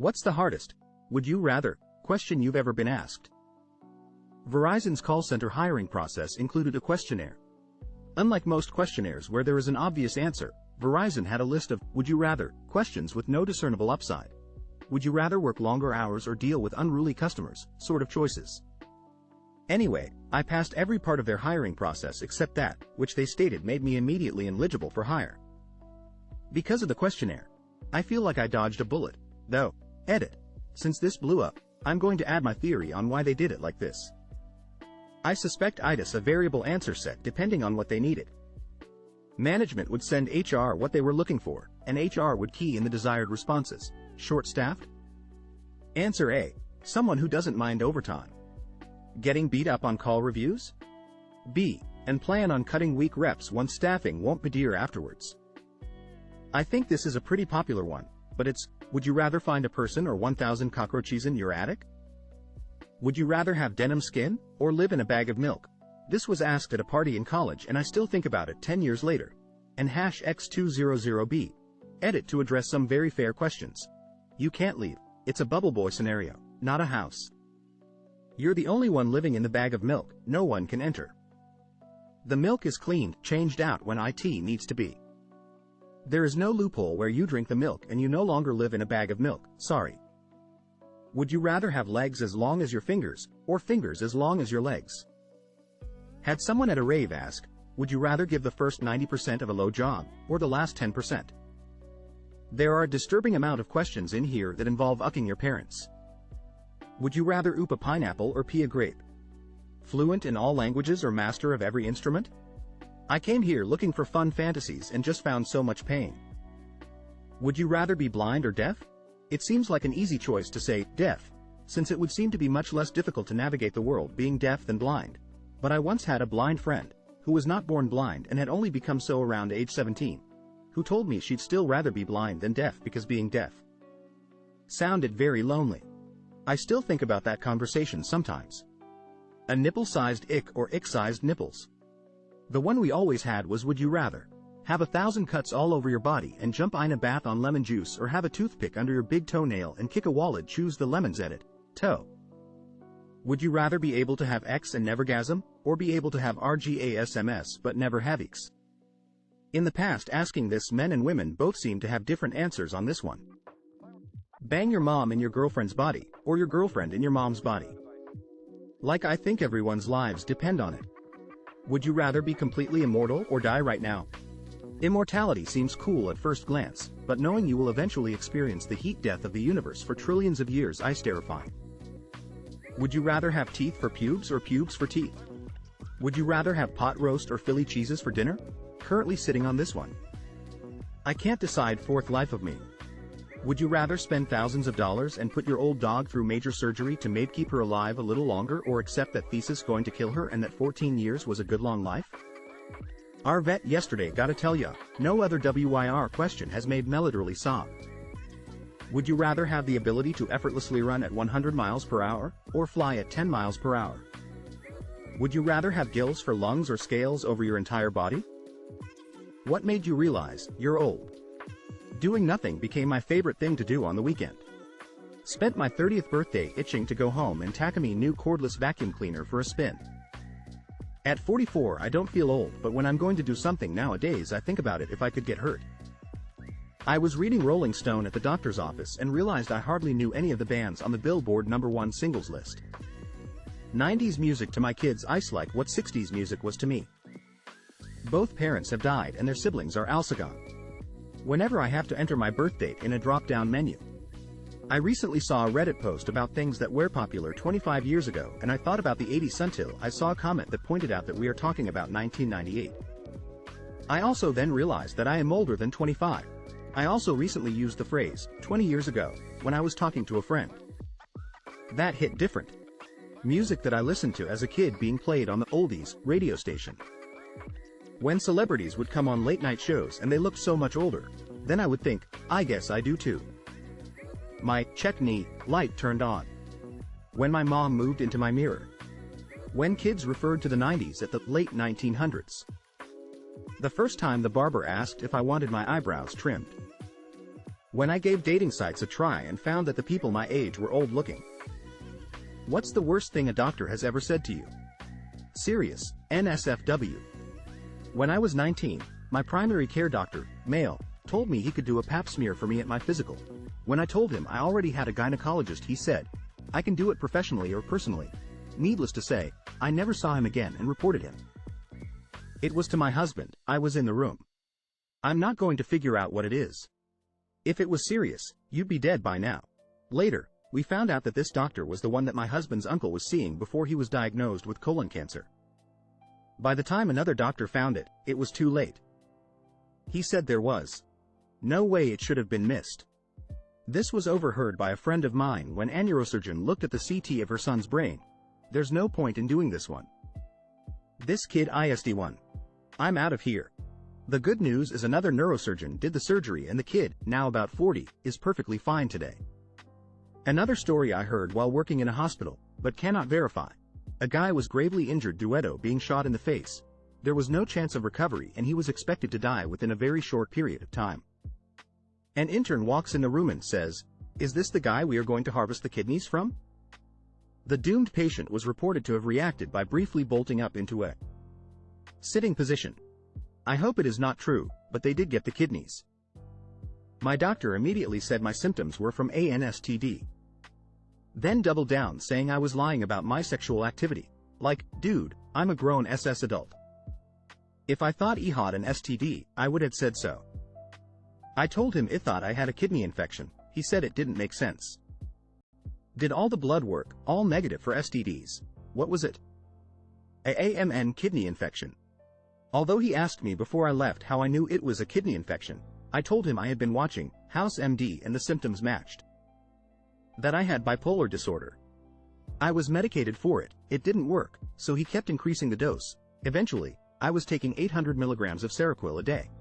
What's the hardest, would you rather, question you've ever been asked? Verizon's call center hiring process included a questionnaire. Unlike most questionnaires where there is an obvious answer, Verizon had a list of would you rather questions with no discernible upside. Would you rather work longer hours or deal with unruly customers, sort of choices. Anyway, I passed every part of their hiring process except that, which they stated made me immediately ineligible for hire. Because of the questionnaire, I feel like I dodged a bullet, though. Edit. Since this blew up, I'm going to add my theory on why they did it like this. I suspect ITIS a variable answer set depending on what they needed. Management would send HR what they were looking for, and HR would key in the desired responses. Short-staffed? Answer A. Someone who doesn't mind overtime. Getting beat up on call reviews? B. And plan on cutting weak reps once staffing won't be dear afterwards. I think this is a pretty popular one, but it's, would you rather find a person or 1,000 cockroaches in your attic? Would you rather have denim skin, or live in a bag of milk? This was asked at a party in college and I still think about it 10 years later. And #X200B. Edit to address some very fair questions. You can't leave. It's a bubble boy scenario, not a house. You're the only one living in the bag of milk, no one can enter. The milk is cleaned, changed out when IT needs to be. There is no loophole where you drink the milk and you no longer live in a bag of milk, sorry. Would you rather have legs as long as your fingers, or fingers as long as your legs? Had someone at a rave ask, would you rather give the first 90% of a low job, or the last 10%? There are a disturbing amount of questions in here that involve ucking your parents. Would you rather oop a pineapple or pee a grape? Fluent in all languages or master of every instrument? I came here looking for fun fantasies and just found so much pain. Would you rather be blind or deaf? It seems like an easy choice to say, deaf, since it would seem to be much less difficult to navigate the world being deaf than blind. But I once had a blind friend, who was not born blind and had only become so around age 17, who told me she'd still rather be blind than deaf because being deaf sounded very lonely. I still think about that conversation sometimes. A nipple-sized ick or ick-sized nipples. The one we always had was would you rather have 1,000 cuts all over your body and jump in a bath on lemon juice or have a toothpick under your big toenail and kick a wallet, choose the lemons edit, toe. Would you rather be able to have X and nevergasm, or be able to have RGASMS but never have X? In the past asking this men and women both seem to have different answers on this one. Bang your mom in your girlfriend's body, or your girlfriend in your mom's body. Like I think everyone's lives depend on it. Would you rather be completely immortal or die right now? Immortality seems cool at first glance, but knowing you will eventually experience the heat death of the universe for trillions of years is terrifying. Would you rather have teeth for pubes or pubes for teeth? Would you rather have pot roast or Philly cheeses for dinner? Currently sitting on this one. I can't decide, fourth life of me. Would you rather spend thousands of dollars and put your old dog through major surgery to maybe keep her alive a little longer, or accept that thesis going to kill her and that 14 years was a good long life? Our vet yesterday, gotta tell ya, no other WIR question has made me literally sob. Would you rather have the ability to effortlessly run at 100 miles per hour, or fly at 10 miles per hour? Would you rather have gills for lungs or scales over your entire body? What made you realize you're old? Doing nothing became my favorite thing to do on the weekend. Spent my 30th birthday itching to go home and tack me new cordless vacuum cleaner for a spin. At 44 I don't feel old, but when I'm going to do something nowadays I think about it if I could get hurt. I was reading Rolling Stone at the doctor's office and realized I hardly knew any of the bands on the Billboard #1 singles list. 90s music to my kids is like what 60s music was to me. Both parents have died and their siblings are also gone. Whenever I have to enter my birth date in a drop-down menu. I recently saw a Reddit post about things that were popular 25 years ago, and I thought about the 80s until I saw a comment that pointed out that we are talking about 1998. I also then realized that I am older than 25. I also recently used the phrase, 20 years ago, when I was talking to a friend. That hit different. Music that I listened to as a kid being played on the oldies radio station. When celebrities would come on late-night shows and they looked so much older, then I would think, I guess I do too. My check knee light turned on. When my mom moved into my mirror. When kids referred to the 90s at the late 1900s. The first time the barber asked if I wanted my eyebrows trimmed. When I gave dating sites a try and found that the people my age were old looking. What's the worst thing a doctor has ever said to you? Serious, NSFW. When I was 19, my primary care doctor, male, told me he could do a pap smear for me at my physical. When I told him I already had a gynecologist, he said, I can do it professionally or personally. Needless to say, I never saw him again and reported him. It was to my husband. I was in the room. I'm not going to figure out what it is. If it was serious, you'd be dead by now. Later, we found out that this doctor was the one that my husband's uncle was seeing before he was diagnosed with colon cancer. By the time another doctor found it, it was too late. He said there was no way it should have been missed. This was overheard by a friend of mine when a neurosurgeon looked at the CT of her son's brain. There's no point in doing this one. This kid ISD1. I'm out of here. The good news is another neurosurgeon did the surgery and the kid, now about 40, is perfectly fine today. Another story I heard while working in a hospital, but cannot verify. A guy was gravely injured due being shot in the face. There was no chance of recovery and he was expected to die within a very short period of time. An intern walks in the room and says, "Is this the guy we are going to harvest the kidneys from?" The doomed patient was reported to have reacted by briefly bolting up into a sitting position. I hope it is not true, but they did get the kidneys. My doctor immediately said my symptoms were from ANSTD. Then doubled down saying I was lying about my sexual activity. Like, dude, I'm a grown SS adult. If I thought he had an STD, I would have said so. I told him I thought I had a kidney infection. He said it didn't make sense. Did all the blood work, all negative for STDs. What was it? A AMN kidney infection. Although he asked me before I left how I knew it was a kidney infection, I told him I had been watching House MD and the symptoms matched. That I had bipolar disorder. I was medicated for it, it didn't work, so he kept increasing the dose. Eventually, I was taking 800 milligrams of Seroquel a day.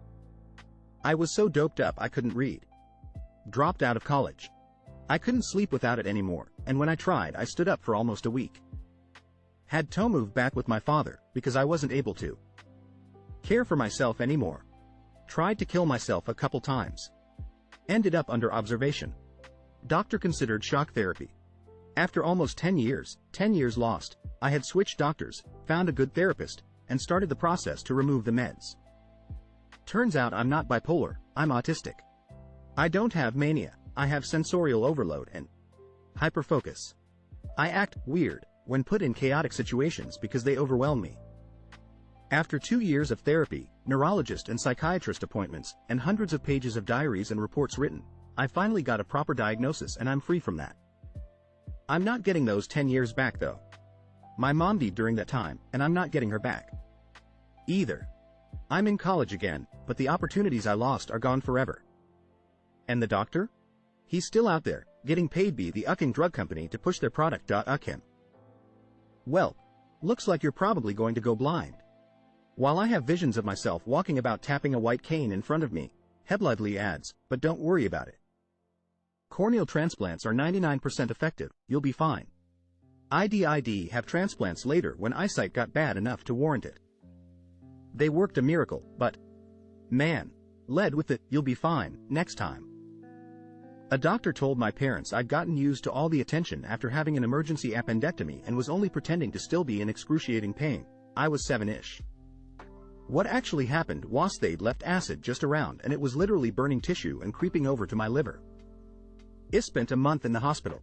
I was so doped up I couldn't read. Dropped out of college. I couldn't sleep without it anymore, and when I tried I stood up for almost a week. Had to move back with my father, because I wasn't able to care for myself anymore. Tried to kill myself a couple times. Ended up under observation. Doctor considered shock therapy. After almost 10 years lost, I had switched doctors, found a good therapist, and started the process to remove the meds. Turns out I'm not bipolar, I'm autistic. I don't have mania, I have sensorial overload and hyperfocus. I act weird when put in chaotic situations because they overwhelm me. After 2 years of therapy, neurologist and psychiatrist appointments, and hundreds of pages of diaries and reports written, I finally got a proper diagnosis and I'm free from that. I'm not getting those 10 years back though. My mom died during that time, and I'm not getting her back either. I'm in college again, but the opportunities I lost are gone forever. And the doctor? He's still out there, getting paid by the ucking drug company to push their product. Uck him. Well, looks like you're probably going to go blind. While I have visions of myself walking about tapping a white cane in front of me, Hebblively adds, but don't worry about it. Corneal transplants are 99% effective, you'll be fine. I did have transplants later when eyesight got bad enough to warrant it. They worked a miracle, but man, led with the "you'll be fine" next time. A doctor told my parents I'd gotten used to all the attention after having an emergency appendectomy and was only pretending to still be in excruciating pain. I was 7-ish. What actually happened was they'd left acid just around and it was literally burning tissue and creeping over to my liver. I spent a month in the hospital.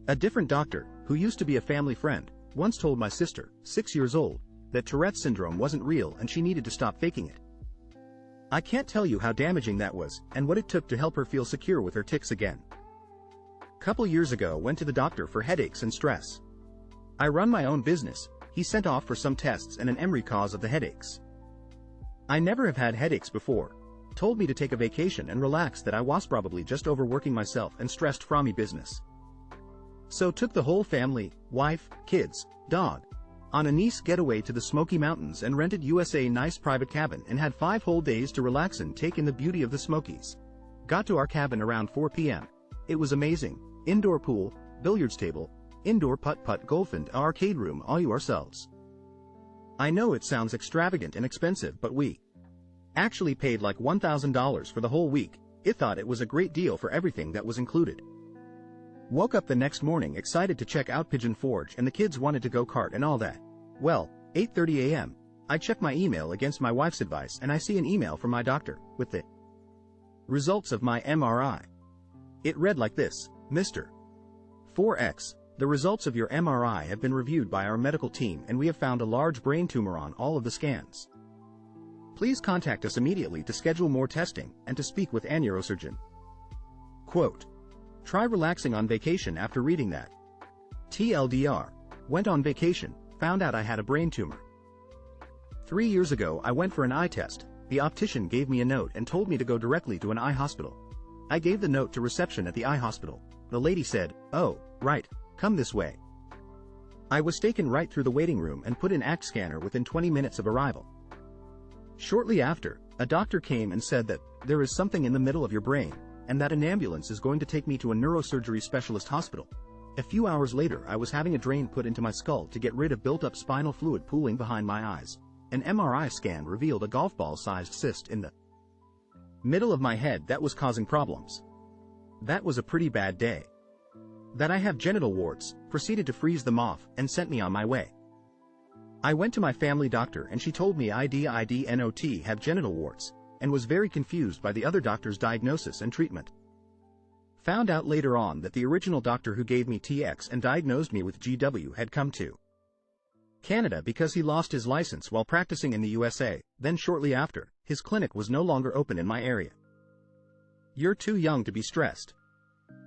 A different doctor, who used to be a family friend, once told my sister, 6 years old, that Tourette's syndrome wasn't real and she needed to stop faking it. I can't tell you how damaging that was, and what it took to help her feel secure with her tics again. Couple years ago went to the doctor for headaches and stress. I run my own business, he sent off for some tests and an MRI cause of the headaches. I never have had headaches before. Told me to take a vacation and relax, that I was probably just overworking myself and stressed from me business. So took the whole family, wife, kids, dog, on a nice getaway to the Smoky Mountains and rented USA nice private cabin and had 5 whole days to relax and take in the beauty of the Smokies. Got to our cabin around 4 p.m. It was amazing. Indoor pool, billiards table, indoor putt-putt golf and arcade room all you ourselves. I know it sounds extravagant and expensive, but we actually paid like $1,000 for the whole week. It thought it was a great deal for everything that was included. Woke up the next morning excited to check out Pigeon Forge and the kids wanted to go kart and all that. Well, 8:30 a.m. I check my email against my wife's advice and I see an email from my doctor with the results of my MRI. It read like this: Mr. 4X, the results of your MRI have been reviewed by our medical team and we have found a large brain tumor on all of the scans. Please contact us immediately to schedule more testing and to speak with a neurosurgeon. Quote, try relaxing on vacation after reading that. TLDR, went on vacation, found out I had a brain tumor. 3 years ago I went for an eye test. The optician gave me a note and told me to go directly to an eye hospital. I gave the note to reception at the eye hospital. The lady said, oh, right, come this way. I was taken right through the waiting room and put in ACT scanner within 20 minutes of arrival. Shortly after, a doctor came and said that there is something in the middle of your brain, and that an ambulance is going to take me to a neurosurgery specialist hospital. A few hours later I was having a drain put into my skull to get rid of built-up spinal fluid pooling behind my eyes. An MRI scan revealed a golf ball-sized cyst in the middle of my head that was causing problems. That was a pretty bad day. That I have genital warts, proceeded to freeze them off, and sent me on my way. I went to my family doctor and she told me I did not have genital warts, and was very confused by the other doctor's diagnosis and treatment. Found out later on that the original doctor who gave me TX and diagnosed me with GW had come to Canada because he lost his license while practicing in the USA, then shortly after, his clinic was no longer open in my area. You're too young to be stressed.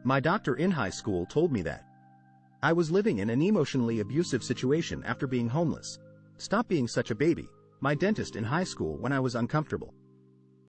My doctor in high school told me that I was living in an emotionally abusive situation after being homeless. Stop being such a baby. My dentist in high school when I was uncomfortable.